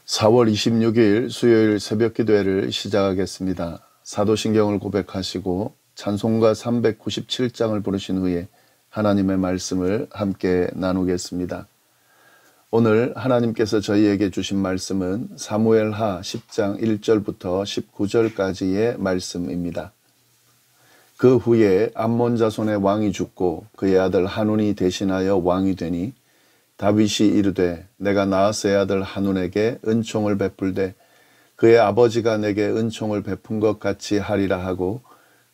4월 26일 수요일 새벽 기도회를 시작하겠습니다. 사도신경을 고백하시고 찬송가 397장을 부르신 후에 하나님의 말씀을 함께 나누겠습니다. 오늘 하나님께서 저희에게 주신 말씀은 사무엘하 10장 1절부터 19절까지의 말씀입니다. 그 후에 암몬 자손의 왕이 죽고 그의 아들 한운이 대신하여 왕이 되니 다윗이 이르되 내가 나하스의 아들 한운에게 은총을 베풀되 그의 아버지가 내게 은총을 베푼 것 같이 하리라 하고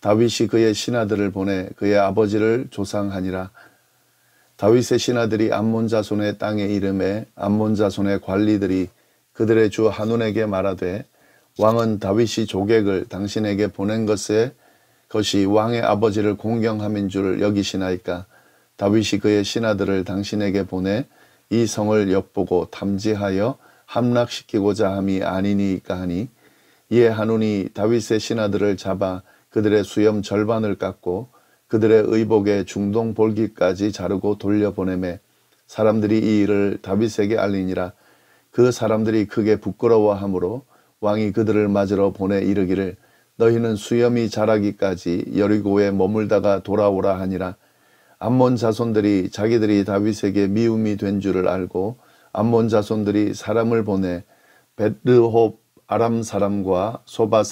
다윗이 그의 신하들을 보내 그의 아버지를 조상하니라. 다윗의 신하들이 암몬 자손의 땅에 이름에 암몬 자손의 관리들이 그들의 주 한운에게 말하되 왕은 다윗이 조객을 당신에게 보낸 것이 왕의 아버지를 공경함인 줄 여기시나이까. 다윗이 그의 신하들을 당신에게 보내 이 성을 엿보고 탐지하여 함락시키고자 함이 아니니까 하니, 이에 한운이 다윗의 신하들을 잡아 그들의 수염 절반을 깎고 그들의 의복의 중동 볼기까지 자르고 돌려보내매 사람들이 이 일을 다윗에게 알리니라. 그 사람들이 크게 부끄러워하므로 왕이 그들을 맞으러 보내 이르기를 너희는 수염이 자라기까지 여리고에 머물다가 돌아오라 하니라. 암몬 자손들이 자기들이 다윗에게 미움이 된 줄을 알고 암몬 자손들이 사람을 보내 벳르홉 아람 사람과 소바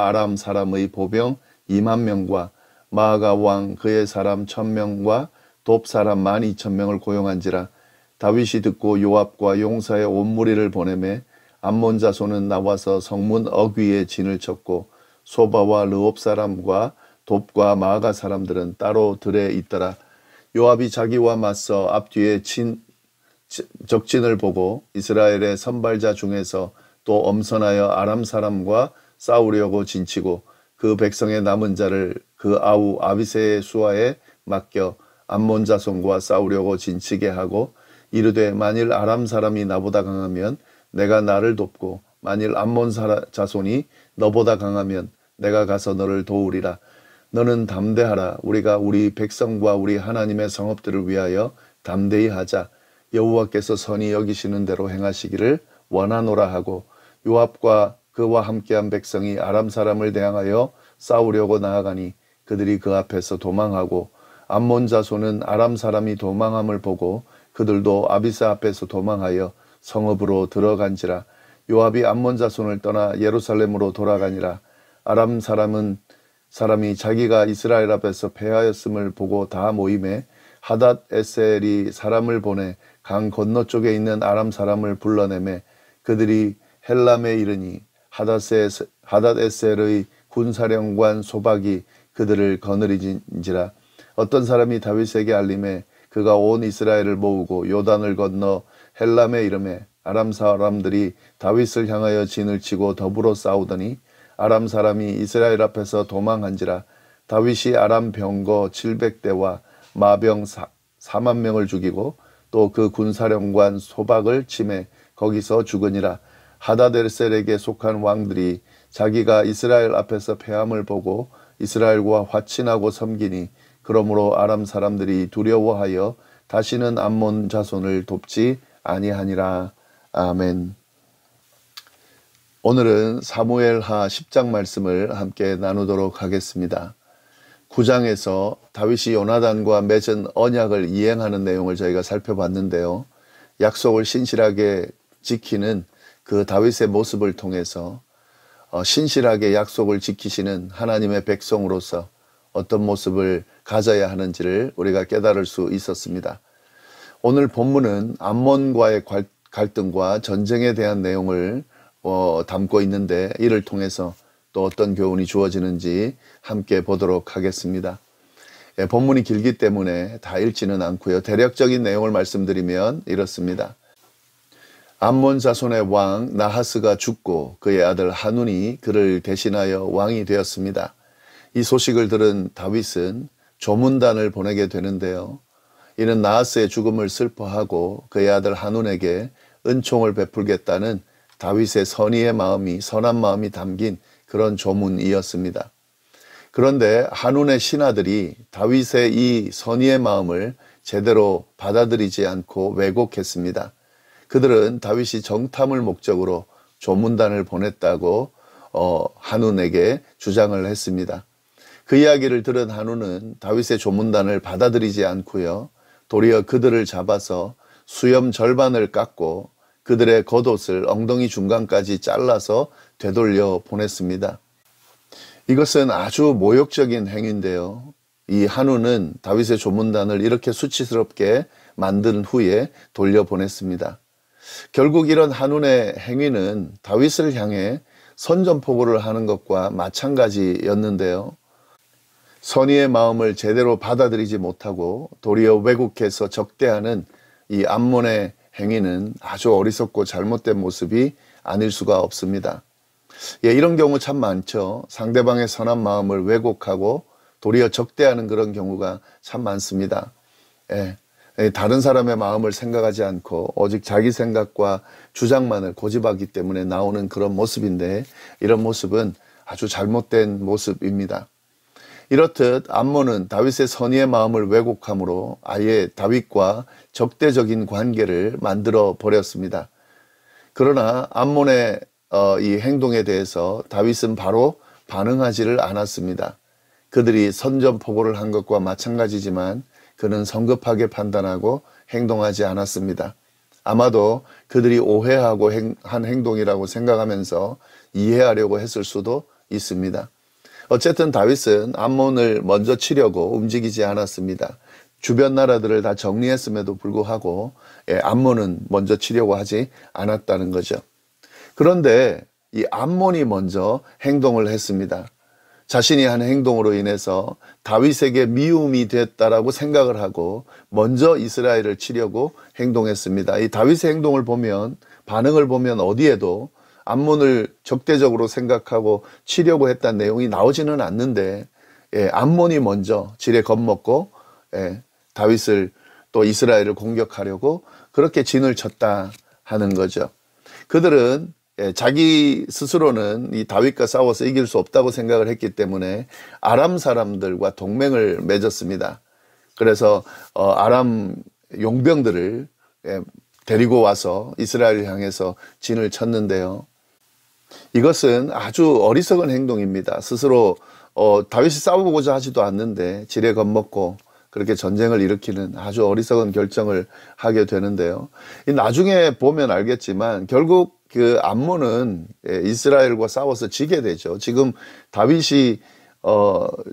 아람 사람의 보병 2만 명과 마아가 왕 그의 사람 1000명과 돕 사람 12,000명을 고용한지라. 다윗이 듣고 요압과 용사의 온 무리를 보내매 암몬 자손은 나와서 성문 어귀에 진을 쳤고 소바와 르홉 사람과 돕과 마아가 사람들은 따로 들에 있더라. 요압이 자기와 맞서 앞뒤에 적진을 보고 이스라엘의 선발자 중에서 또 엄선하여 아람 사람과 싸우려고 진치고 그 백성의 남은 자를 그 아우 아비새의 수하에 맡겨 암몬 자손과 싸우려고 진치게 하고 이르되 만일 아람 사람이 나보다 강하면 내가 나를 돕고 만일 암몬 자손이 너보다 강하면 내가 가서 너를 도우리라. 너는 담대하라. 우리가 우리 백성과 우리 하나님의 성읍들을 위하여 담대히 하자. 여호와께서 선히 여기시는 대로 행하시기를 원하노라 하고 요압과 그와 함께한 백성이 아람 사람을 대항하여 싸우려고 나아가니 그들이 그 앞에서 도망하고 암몬 자손은 아람 사람이 도망함을 보고 그들도 아비스 앞에서 도망하여 성읍으로 들어간지라. 요압이 암몬 자손을 떠나 예루살렘으로 돌아가니라. 아람 사람이 자기가 이스라엘 앞에서 패하였음을 보고 다 모임에 하닷 에셀이 사람을 보내 강 건너쪽에 있는 아람 사람을 불러내매 그들이 헬람에 이르니 하닷 에셀의 군사령관 소박이 그들을 거느리진지라. 어떤 사람이 다윗에게 알림해 그가 온 이스라엘을 모으고 요단을 건너 헬람에 이르매 아람 사람들이 다윗을 향하여 진을 치고 더불어 싸우더니 아람 사람이 이스라엘 앞에서 도망한지라. 다윗이 아람 병거 700대와 마병 4만 명을 죽이고 또 그 군사령관 소박을 치매 거기서 죽으니라. 하다데셀에게 속한 왕들이 자기가 이스라엘 앞에서 패함을 보고 이스라엘과 화친하고 섬기니 그러므로 아람 사람들이 두려워하여 다시는 암몬 자손을 돕지 아니하니라. 아멘. 오늘은 사무엘하 10장 말씀을 함께 나누도록 하겠습니다. 9장에서 다윗이 요나단과 맺은 언약을 이행하는 내용을 저희가 살펴봤는데요. 약속을 신실하게 지키는 그 다윗의 모습을 통해서 신실하게 약속을 지키시는 하나님의 백성으로서 어떤 모습을 가져야 하는지를 우리가 깨달을 수 있었습니다. 오늘 본문은 암몬과의 갈등과 전쟁에 대한 내용을 담고 있는데 이를 통해서 또 어떤 교훈이 주어지는지 함께 보도록 하겠습니다. 본문이 길기 때문에 다 읽지는 않고요. 대략적인 내용을 말씀드리면 이렇습니다. 암몬 자손의 왕 나하스가 죽고 그의 아들 한운이 그를 대신하여 왕이 되었습니다. 이 소식을 들은 다윗은 조문단을 보내게 되는데요. 이는 나하스의 죽음을 슬퍼하고 그의 아들 한운에게 은총을 베풀겠다는 다윗의 선한 마음이 담긴 그런 조문이었습니다. 그런데 한운의 신하들이 다윗의 이 선의의 마음을 제대로 받아들이지 않고 왜곡했습니다. 그들은 다윗이 정탐을 목적으로 조문단을 보냈다고 한운에게 주장을 했습니다. 그 이야기를 들은 한운은 다윗의 조문단을 받아들이지 않고요. 도리어 그들을 잡아서 수염 절반을 깎고 그들의 겉옷을 엉덩이 중간까지 잘라서 되돌려 보냈습니다. 이것은 아주 모욕적인 행위인데요. 이 한운은 다윗의 조문단을 이렇게 수치스럽게 만든 후에 돌려보냈습니다. 결국 이런 한운의 행위는 다윗을 향해 선전포고를 하는 것과 마찬가지였는데요. 선의의 마음을 제대로 받아들이지 못하고 도리어 왜곡해서 적대하는 이 암몬의 행위는 아주 어리석고 잘못된 모습이 아닐 수가 없습니다. 이런 경우 참 많죠. 상대방의 선한 마음을 왜곡하고 도리어 적대하는 그런 경우가 참 많습니다. 다른 사람의 마음을 생각하지 않고 오직 자기 생각과 주장만을 고집하기 때문에 나오는 그런 모습인데, 이런 모습은 아주 잘못된 모습입니다. 이렇듯 암몬은 다윗의 선의의 마음을 왜곡함으로 아예 다윗과 적대적인 관계를 만들어 버렸습니다. 그러나 암몬의 이 행동에 대해서 다윗은 바로 반응하지를 않았습니다. 그들이 선전포고를 한 것과 마찬가지지만 그는 성급하게 판단하고 행동하지 않았습니다. 아마도 그들이 오해하고 한 행동이라고 생각하면서 이해하려고 했을 수도 있습니다. 어쨌든 다윗은 암몬을 먼저 치려고 움직이지 않았습니다. 주변 나라들을 다 정리했음에도 불구하고 암몬은 먼저 치려고 하지 않았다는 거죠. 그런데 이 암몬이 먼저 행동을 했습니다. 자신이 한 행동으로 인해서 다윗에게 미움이 됐다라고 생각을 하고 먼저 이스라엘을 치려고 행동했습니다. 이 다윗의 행동을 보면, 반응을 보면 어디에도 암몬을 적대적으로 생각하고 치려고 했다는 내용이 나오지는 않는데, 암몬이 먼저 지레 겁먹고 다윗을 또 이스라엘을 공격하려고 그렇게 진을 쳤다 하는 거죠. 그들은 자기 스스로는 이 다윗과 싸워서 이길 수 없다고 생각을 했기 때문에 아람 사람들과 동맹을 맺었습니다. 그래서 아람 용병들을 데리고 와서 이스라엘을 향해서 진을 쳤는데요. 이것은 아주 어리석은 행동입니다. 스스로 다윗이 싸우고자 하지도 않는데 지레 겁먹고 그렇게 전쟁을 일으키는 아주 어리석은 결정을 하게 되는데요. 나중에 보면 알겠지만 결국 그 암몬은 이스라엘과 싸워서 지게 되죠. 지금 다윗이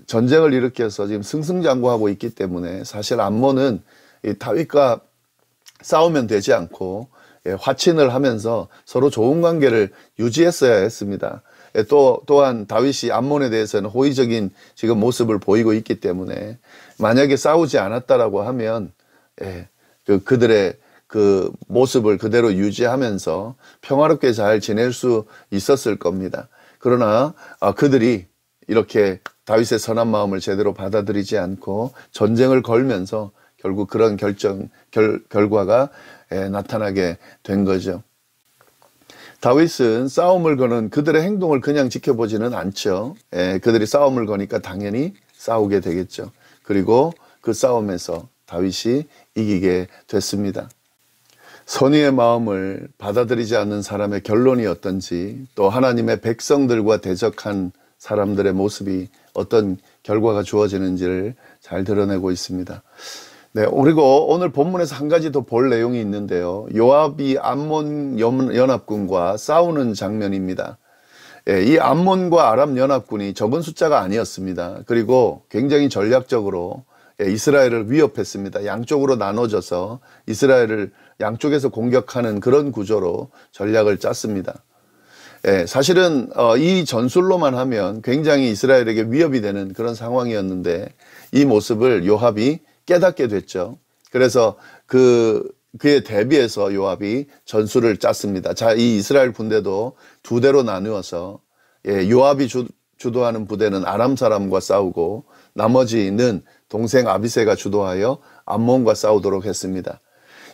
전쟁을 일으켜서 지금 승승장구하고 있기 때문에 사실 암몬은 다윗과 싸우면 되지 않고 화친을 하면서 서로 좋은 관계를 유지했어야 했습니다. 또한 다윗이 암몬에 대해서는 호의적인 지금 모습을 보이고 있기 때문에 만약에 싸우지 않았다라고 하면 그들의 그 모습을 그대로 유지하면서 평화롭게 잘 지낼 수 있었을 겁니다. 그러나 그들이 이렇게 다윗의 선한 마음을 제대로 받아들이지 않고 전쟁을 걸면서 결국 그런 결과가 나타나게 된 거죠. 다윗은 싸움을 거는 그들의 행동을 그냥 지켜보지는 않죠. 그들이 싸움을 거니까 당연히 싸우게 되겠죠. 그리고 그 싸움에서 다윗이 이기게 됐습니다. 선의의 마음을 받아들이지 않는 사람의 결론이 어떤지, 또 하나님의 백성들과 대적한 사람들의 모습이 어떤 결과가 주어지는지를 잘 드러내고 있습니다. 그리고 오늘 본문에서 한 가지 더 볼 내용이 있는데요. 요압이 암몬 연합군과 싸우는 장면입니다. 이 암몬과 아람 연합군이 적은 숫자가 아니었습니다. 그리고 굉장히 전략적으로 이스라엘을 위협했습니다. 양쪽으로 나눠져서 이스라엘을 양쪽에서 공격하는 그런 구조로 전략을 짰습니다. 사실은 이 전술로만 하면 굉장히 이스라엘에게 위협이 되는 그런 상황이었는데 이 모습을 요압이 깨닫게 됐죠. 그래서 그에 대비해서 요압이 전술을 짰습니다. 자, 이 이스라엘 군대도 두 대로 나누어서 요압이 주도하는 부대는 아람 사람과 싸우고 나머지는 동생 아비새가 주도하여 암몬과 싸우도록 했습니다.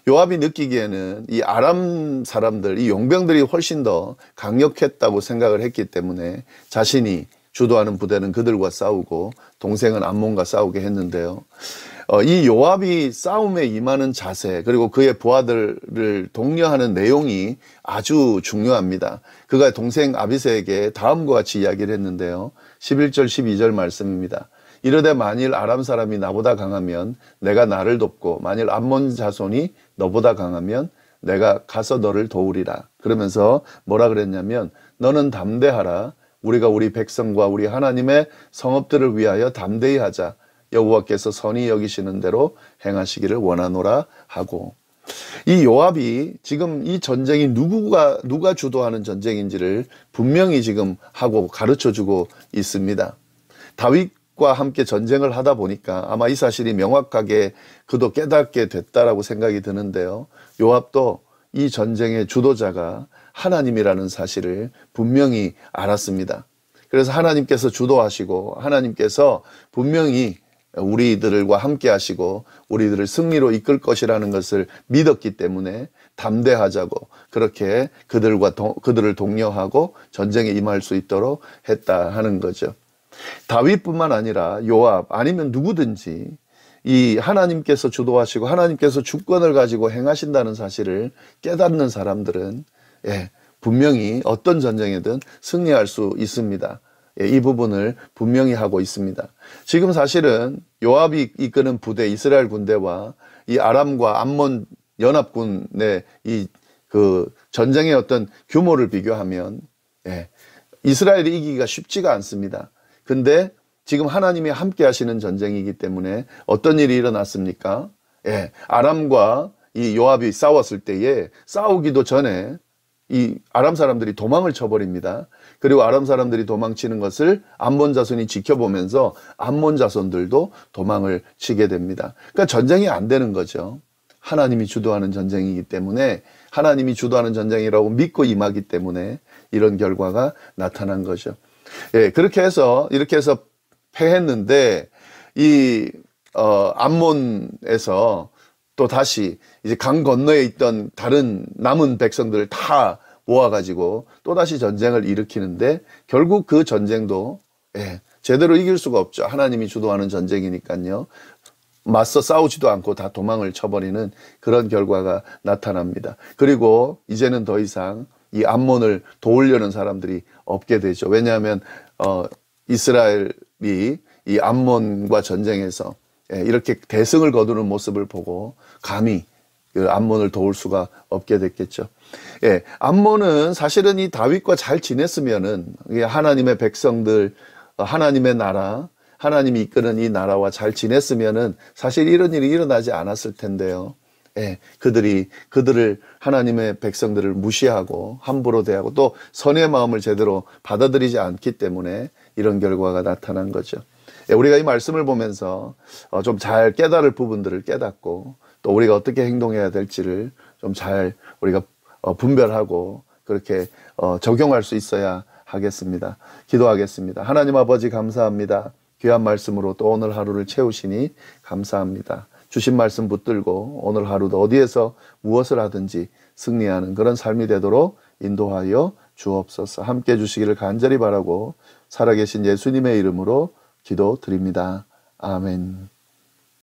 요압이 느끼기에는 이 아람 사람들, 이 용병들이 훨씬 더 강력했다고 생각을 했기 때문에 자신이 주도하는 부대는 그들과 싸우고 동생은 암몬과 싸우게 했는데요. 이 요압이 싸움에 임하는 자세 그리고 그의 부하들을 독려하는 내용이 아주 중요합니다. 그가 동생 아비새에게 다음과 같이 이야기를 했는데요. 11절 12절 말씀입니다. 이르되 만일 아람 사람이 나보다 강하면 내가 나를 돕고 만일 암몬 자손이 너보다 강하면 내가 가서 너를 도우리라. 그러면서 뭐라 그랬냐면 너는 담대하라. 우리가 우리 백성과 우리 하나님의 성읍들을 위하여 담대히 하자. 여호와께서 선히 여기시는 대로 행하시기를 원하노라 하고, 이 요압이 지금 이 전쟁이 누가 주도하는 전쟁인지를 분명히 지금 하고 가르쳐주고 있습니다. 다윗과 함께 전쟁을 하다 보니까 아마 이 사실이 명확하게 그도 깨닫게 됐다라고 생각이 드는데요. 요압도 이 전쟁의 주도자가 하나님이라는 사실을 분명히 알았습니다. 그래서 하나님께서 주도하시고 하나님께서 분명히 우리들과 함께 하시고 우리들을 승리로 이끌 것이라는 것을 믿었기 때문에 담대하자고 그렇게 그들을 독려하고 전쟁에 임할 수 있도록 했다 하는 거죠. 다윗뿐만 아니라 요압 아니면 누구든지 이 하나님께서 주도하시고 하나님께서 주권을 가지고 행하신다는 사실을 깨닫는 사람들은 분명히 어떤 전쟁에든 승리할 수 있습니다. 이 부분을 분명히 하고 있습니다. 지금 사실은 요압이 이끄는 부대, 이스라엘 군대와 이 아람과 암몬 연합군의 이 그 전쟁의 어떤 규모를 비교하면 이스라엘이 이기기가 쉽지가 않습니다. 근데 지금 하나님이 함께 하시는 전쟁이기 때문에 어떤 일이 일어났습니까? 아람과 이 요압이 싸웠을 때에 싸우기도 전에 이 아람 사람들이 도망을 쳐버립니다. 그리고 아람 사람들이 도망치는 것을 암몬 자손이 지켜보면서 암몬 자손들도 도망을 치게 됩니다. 그러니까 전쟁이 안 되는 거죠. 하나님이 주도하는 전쟁이기 때문에, 하나님이 주도하는 전쟁이라고 믿고 임하기 때문에 이런 결과가 나타난 거죠. 이렇게 해서 패했는데 이 암몬에서 또 다시 이제 강 건너에 있던 다른 남은 백성들을 다 모아가지고 또다시 전쟁을 일으키는데 결국 그 전쟁도 제대로 이길 수가 없죠. 하나님이 주도하는 전쟁이니까요. 맞서 싸우지도 않고 다 도망을 쳐버리는 그런 결과가 나타납니다. 그리고 이제는 더 이상 이 암몬을 도우려는 사람들이 없게 되죠. 왜냐하면 이스라엘이 이 암몬과 전쟁에서 이렇게 대승을 거두는 모습을 보고 감히 그 암몬을 도울 수가 없게 됐겠죠. 암몬은 사실은 이 다윗과 잘 지냈으면은 하나님의 백성들, 하나님의 나라, 하나님이 이끄는 이 나라와 잘 지냈으면은 사실 이런 일이 일어나지 않았을 텐데요. 그들을 하나님의 백성들을 무시하고 함부로 대하고 또 선의 마음을 제대로 받아들이지 않기 때문에 이런 결과가 나타난 거죠. 우리가 이 말씀을 보면서 좀 잘 깨달을 부분들을 깨닫고 또 우리가 어떻게 행동해야 될지를 좀 잘 우리가 분별하고 그렇게 적용할 수 있어야 하겠습니다. 기도하겠습니다. 하나님 아버지 감사합니다. 귀한 말씀으로 또 오늘 하루를 채우시니 감사합니다. 주신 말씀 붙들고 오늘 하루도 어디에서 무엇을 하든지 승리하는 그런 삶이 되도록 인도하여 주옵소서. 함께 해주시기를 간절히 바라고 살아계신 예수님의 이름으로 기도드립니다. 아멘.